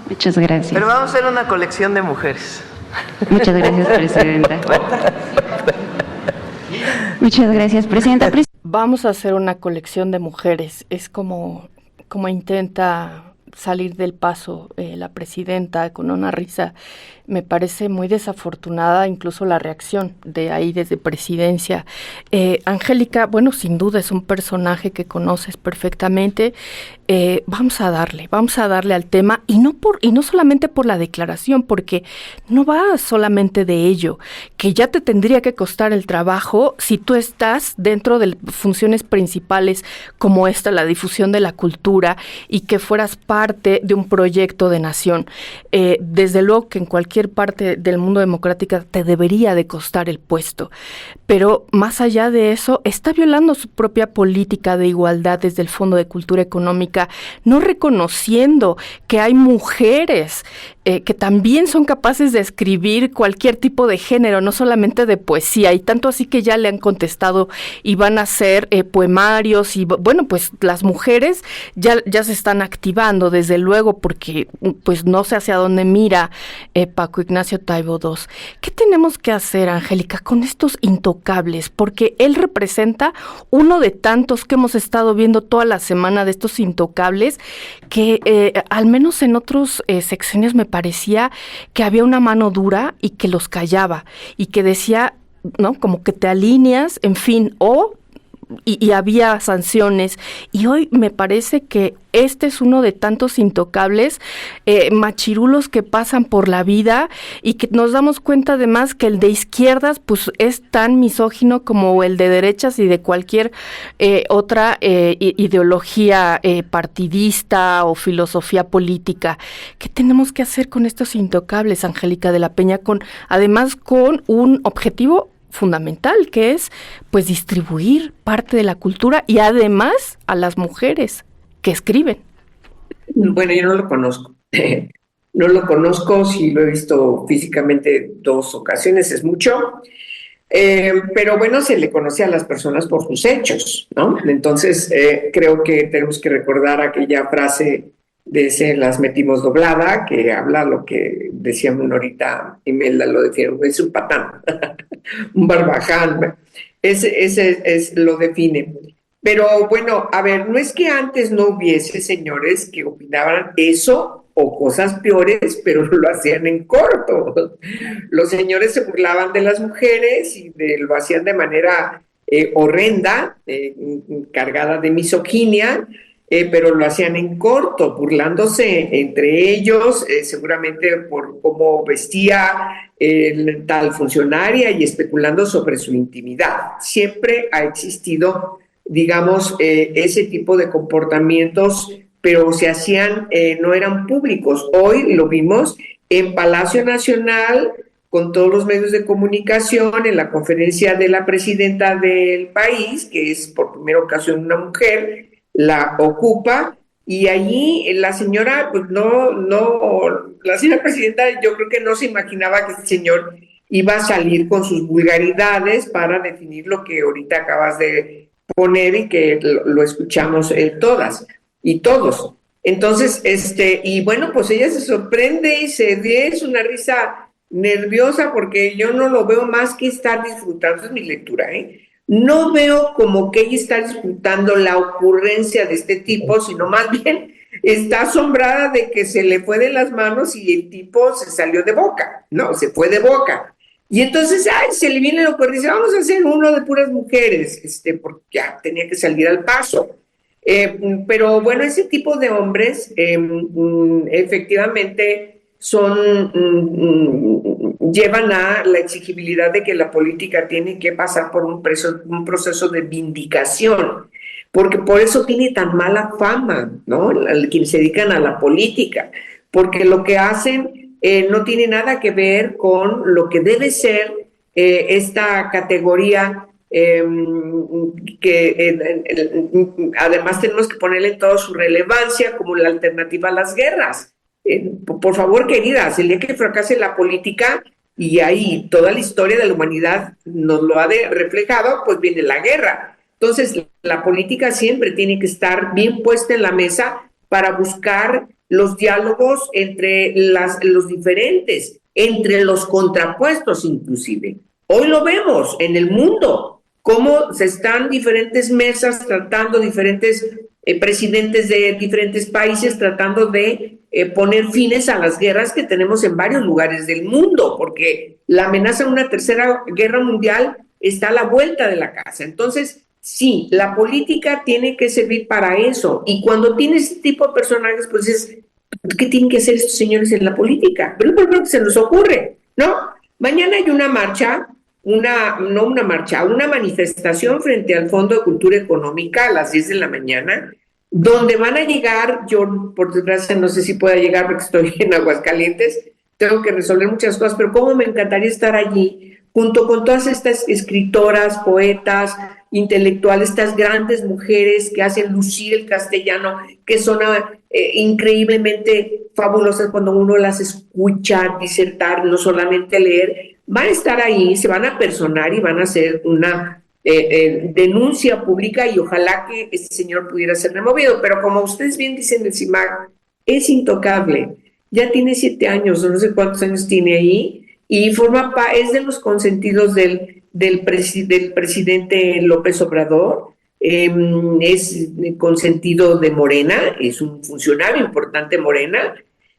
F: Muchas gracias.
G: Pero vamos a hacer una colección de mujeres.
F: Muchas gracias, presidenta. Muchas gracias, presidenta.
B: Vamos a hacer una colección de mujeres. Es como intenta salir del paso la presidenta con una risa Me parece muy desafortunada incluso la reacción de ahí desde Presidencia. Angélica, bueno, sin duda es un personaje que conoces perfectamente. Vamos a darle al tema y no solamente por la declaración, porque no va solamente de ello, que ya te tendría que costar el trabajo si tú estás dentro de funciones principales como esta, la difusión de la cultura, y que fueras parte de un proyecto de nación. Desde luego que en cualquier parte del mundo democrático te debería de costar el puesto, pero más allá de eso, está violando su propia política de igualdad desde el Fondo de Cultura Económica, no reconociendo que hay mujeres que también son capaces de escribir cualquier tipo de género, no solamente de poesía, y tanto así que ya le han contestado y van a hacer poemarios, y bueno, pues las mujeres ya se están activando, desde luego, porque pues no sé hacia dónde mira Paco Ignacio Taibo II. ¿Qué tenemos que hacer, Angélica, con estos intocables? Porque él representa uno de tantos que hemos estado viendo toda la semana, de estos intocables, que al menos en otros sexenios me parecía que había una mano dura y que los callaba y que decía, ¿no? Como que te alineas, en fin, y había sanciones, y hoy me parece que este es uno de tantos intocables, machirulos que pasan por la vida, y que nos damos cuenta además que el de izquierdas pues es tan misógino como el de derechas y de cualquier otra ideología partidista o filosofía política. ¿Qué tenemos que hacer con estos intocables, Angélica de la Peña, además con un objetivo fundamental, que es pues distribuir parte de la cultura y además a las mujeres que escriben?
D: Bueno, yo no lo conozco. No lo conozco, sí lo he visto físicamente 2 ocasiones, es mucho. Pero bueno, se le conoce a las personas por sus hechos, ¿no? Entonces, creo que tenemos que recordar aquella frase de ese "las metimos doblada", que habla lo que decíamos ahorita, Imelda lo define, es un patán, un barbaján, ese lo define. Pero bueno, a ver, no es que antes no hubiese señores que opinaban eso o cosas peores, pero lo hacían en corto. Los señores se burlaban de las mujeres y lo hacían de manera horrenda, cargada de misoginia, pero lo hacían en corto, burlándose entre ellos, seguramente por cómo vestía tal funcionaria y especulando sobre su intimidad. Siempre ha existido, digamos, ese tipo de comportamientos, pero se hacían, no eran públicos. Hoy lo vimos en Palacio Nacional, con todos los medios de comunicación, en la conferencia de la presidenta del país, que es por primera ocasión una mujer, la ocupa, y allí la señora, pues la señora presidenta, yo creo que no se imaginaba que este señor iba a salir con sus vulgaridades para definir lo que ahorita acabas de poner y que lo escuchamos todas y todos. Entonces, y bueno, pues ella se sorprende y es una risa nerviosa, porque yo no lo veo más que estar disfrutando, es mi lectura, no veo como que ella está disfrutando la ocurrencia de este tipo, sino más bien está asombrada de que se le fue de las manos y el tipo se salió de boca, no, se fue de boca. Y entonces, se le viene lo que dice, vamos a hacer uno de puras mujeres, porque ya tenía que salir al paso. Pero bueno, ese tipo de hombres efectivamente llevan a la exigibilidad de que la política tiene que pasar por un proceso de vindicación, porque por eso tiene tan mala fama, ¿no? Quienes se dedican a la política, porque lo que hacen no tiene nada que ver con lo que debe ser esta categoría, que además tenemos que ponerle en toda su relevancia como la alternativa a las guerras. Por favor, queridas, el día que fracase la política, y ahí toda la historia de la humanidad nos lo ha reflejado, pues viene la guerra. Entonces, la política siempre tiene que estar bien puesta en la mesa para buscar los diálogos entre los diferentes, entre los contrapuestos inclusive. Hoy lo vemos en el mundo, cómo se están diferentes mesas tratando, diferentes presidentes de diferentes países tratando de poner fines a las guerras que tenemos en varios lugares del mundo, porque la amenaza de una tercera guerra mundial está a la vuelta de la casa. Entonces, sí, la política tiene que servir para eso. Y cuando tienes este tipo de personajes, pues es, ¿qué tienen que hacer estos señores en la política? Pero es lo primero que se nos ocurre, ¿no? Mañana hay una marcha, una manifestación frente al Fondo de Cultura Económica a las 10 de la mañana, donde van a llegar, yo por desgracia no sé si pueda llegar porque estoy en Aguascalientes, tengo que resolver muchas cosas, pero cómo me encantaría estar allí junto con todas estas escritoras, poetas, intelectuales, estas grandes mujeres que hacen lucir el castellano, que son increíblemente fabulosas cuando uno las escucha disertar, no solamente leer. Van a estar ahí, se van a personar y van a hacer una denuncia pública y ojalá que este señor pudiera ser removido. Pero como ustedes bien dicen, el CIMAC es intocable. Ya tiene 7 años, no sé cuántos años tiene ahí, y es de los consentidos del presidente López Obrador, es consentido de Morena, es un funcionario importante Morena,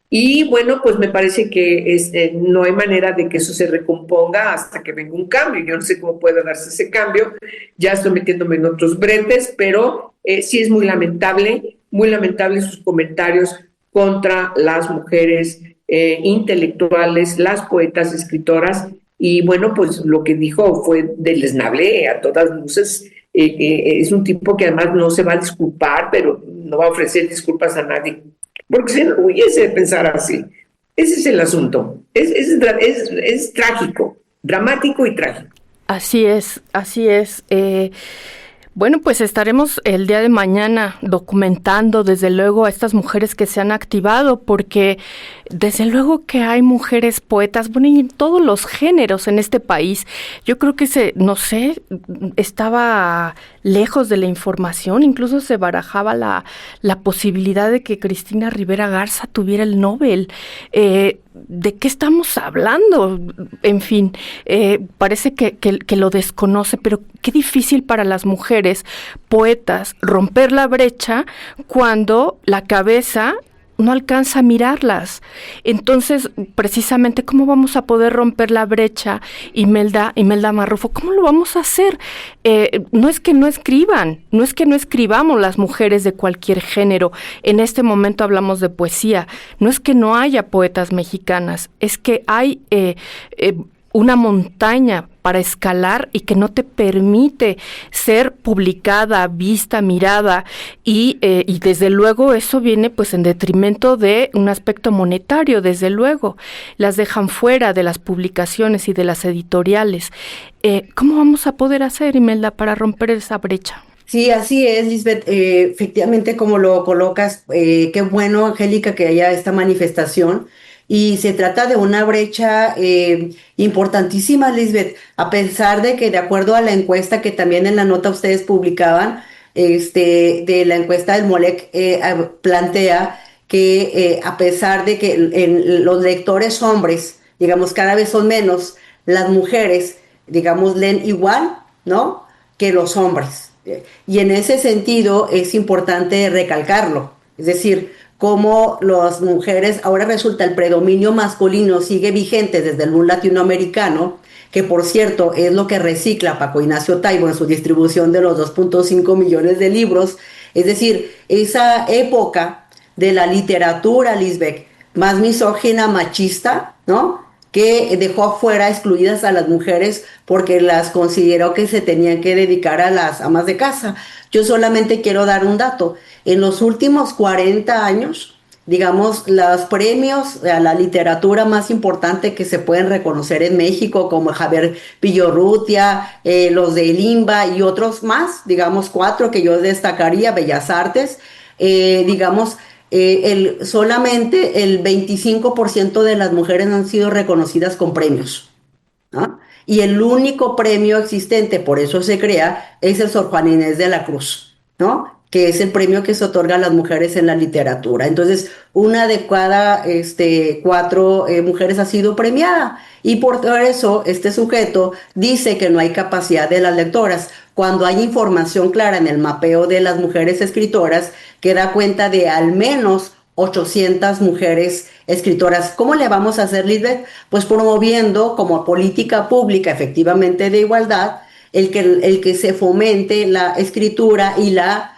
D: y bueno, pues me parece que no hay manera de que eso se recomponga hasta que venga un cambio. Yo no sé cómo puede darse ese cambio, ya estoy metiéndome en otros bretes, pero sí es muy lamentable sus comentarios contra las mujeres intelectuales, las poetas, escritoras, y bueno, pues lo que dijo fue deleznable a todas luces. Es un tipo que además no se va a disculpar, pero no va a ofrecer disculpas a nadie, porque se enorgullece de pensar así. Ese es el asunto. Es trágico, dramático y trágico.
B: Así es, así es. Bueno, pues estaremos el día de mañana documentando desde luego a estas mujeres que se han activado, porque desde luego que hay mujeres poetas, bueno, y en todos los géneros en este país. Yo creo que estaba lejos de la información, incluso se barajaba la posibilidad de que Cristina Rivera Garza tuviera el Nobel. ¿De qué estamos hablando? En fin, parece que lo desconoce, pero qué difícil para las mujeres poetas romper la brecha cuando la cabeza no alcanza a mirarlas. Entonces, precisamente, ¿cómo vamos a poder romper la brecha, Imelda Marrufo? ¿Cómo lo vamos a hacer? No es que no escribamos las mujeres de cualquier género. En este momento hablamos de poesía. No es que no haya poetas mexicanas, es que hay una montaña para escalar y que no te permite ser publicada, vista, mirada, y desde luego eso viene pues en detrimento de un aspecto monetario. Desde luego las dejan fuera de las publicaciones y de las editoriales. ¿Cómo vamos a poder hacer, Imelda, para romper esa brecha?
C: Sí, así es, Lisbeth. Efectivamente, como lo colocas, qué bueno, Angélica, que haya esta manifestación. Y se trata de una brecha importantísima, Lisbeth, a pesar de que, de acuerdo a la encuesta que también en la nota ustedes publicaban, de la encuesta del MOLEC, plantea que a pesar de que los lectores hombres, digamos, cada vez son menos, las mujeres, digamos, leen igual, ¿no?, que los hombres. Y en ese sentido es importante recalcarlo, es decir, cómo las mujeres, ahora resulta el predominio masculino sigue vigente desde el boom latinoamericano, que por cierto es lo que recicla Paco Ignacio Taibo en su distribución de los 2.5 millones de libros. Es decir, esa época de la literatura, Lisbeth, más misógina, machista, ¿no?, que dejó afuera, excluidas a las mujeres porque las consideró que se tenían que dedicar a las amas de casa. Yo solamente quiero dar un dato. En los últimos 40 años, digamos, los premios a la literatura más importante que se pueden reconocer en México, como Javier Villorrutia, los de Limba y otros más, digamos 4 que yo destacaría, Bellas Artes, digamos, solamente el 25% de las mujeres han sido reconocidas con premios, ¿no? Y el único premio existente, por eso se crea, es el Sor Juana Inés de la Cruz, ¿no?, que es el premio que se otorga a las mujeres en la literatura. Entonces, una de cada 4 mujeres ha sido premiada, y por eso este sujeto dice que no hay capacidad de las lectoras, cuando hay información clara en el mapeo de las mujeres escritoras que da cuenta de al menos 800 mujeres escritoras. ¿Cómo le vamos a hacer, Lisbeth? Pues promoviendo como política pública efectivamente de igualdad el que se fomente la escritura y la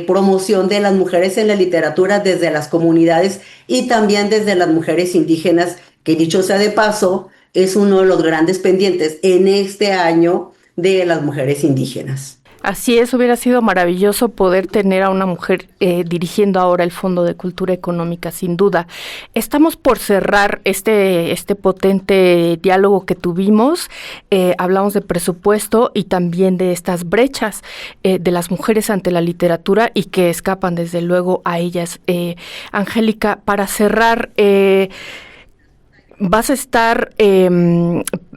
C: promoción de las mujeres en la literatura desde las comunidades y también desde las mujeres indígenas, que dicho sea de paso, es uno de los grandes pendientes en este año de las mujeres indígenas.
B: Así es, hubiera sido maravilloso poder tener a una mujer dirigiendo ahora el Fondo de Cultura Económica, sin duda. Estamos por cerrar este potente diálogo que tuvimos. Hablamos de presupuesto y también de estas brechas de las mujeres ante la literatura y que escapan desde luego a ellas. Angélica, para cerrar, vas a estar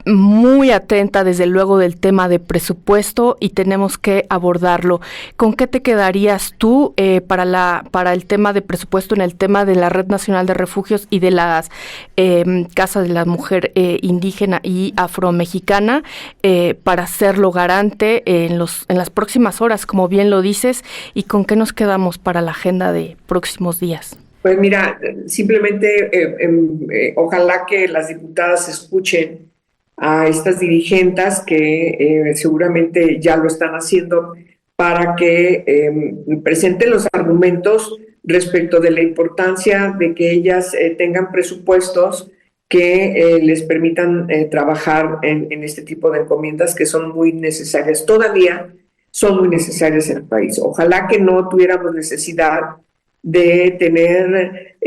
B: muy atenta, desde luego, del tema de presupuesto y tenemos que abordarlo. ¿Con qué te quedarías tú para el tema de presupuesto en el tema de la Red Nacional de Refugios y de las casas de la mujer indígena y afromexicana para hacerlo garante en las próximas horas, como bien lo dices, y con qué nos quedamos para la agenda de próximos días?
D: Pues mira, simplemente ojalá que las diputadas escuchen a estas dirigentes que seguramente ya lo están haciendo para que presenten los argumentos respecto de la importancia de que ellas tengan presupuestos que les permitan trabajar en este tipo de encomiendas que son muy necesarias, todavía son muy necesarias en el país. Ojalá que no tuviéramos necesidad de tener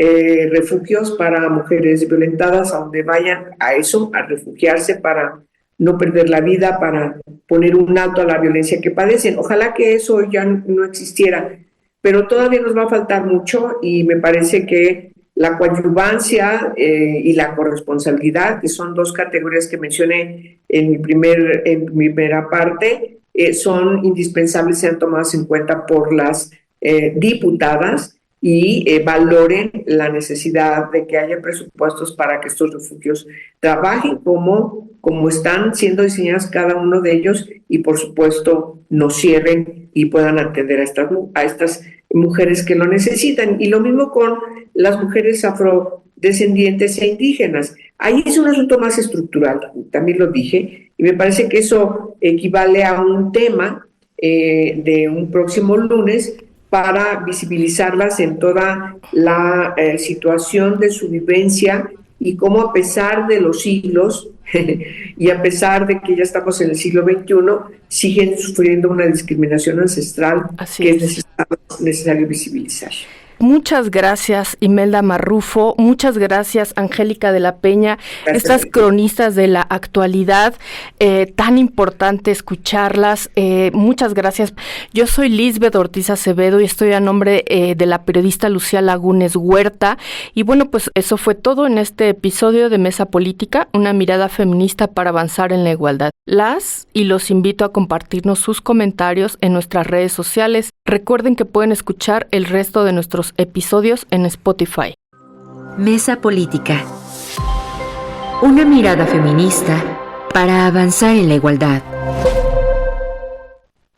D: refugios para mujeres violentadas, a donde vayan a eso, a refugiarse para no perder la vida, para poner un alto a la violencia que padecen. Ojalá que eso ya no existiera, pero todavía nos va a faltar mucho y me parece que la coadyuvancia y la corresponsabilidad, que son dos categorías que mencioné en mi primera parte, son indispensables, sean tomadas en cuenta por las diputadas y valoren la necesidad de que haya presupuestos para que estos refugios trabajen como están siendo diseñados cada uno de ellos y por supuesto no cierren y puedan atender a estas mujeres que lo necesitan. Y lo mismo con las mujeres afrodescendientes e indígenas. Ahí es un asunto más estructural, también lo dije, y me parece que eso equivale a un tema de un próximo lunes para visibilizarlas en toda la situación de su vivencia y cómo a pesar de los siglos y a pesar de que ya estamos en el siglo XXI, siguen sufriendo una discriminación ancestral que es necesario visibilizar.
B: Muchas gracias, Imelda Marrufo. Muchas gracias, Angélica de la Peña. Gracias. Estas cronistas de la actualidad, tan importante escucharlas. Muchas gracias. Yo soy Lisbeth Ortiz Acevedo y estoy a nombre de la periodista Lucía Lagunes Huerta. Y bueno, pues eso fue todo en este episodio de Mesa Política, una mirada feminista para avanzar en la igualdad. Las y los invito a compartirnos sus comentarios en nuestras redes sociales. Recuerden que pueden escuchar el resto de nuestros episodios en Spotify.
A: Mesa Política. Una mirada feminista para avanzar en la igualdad.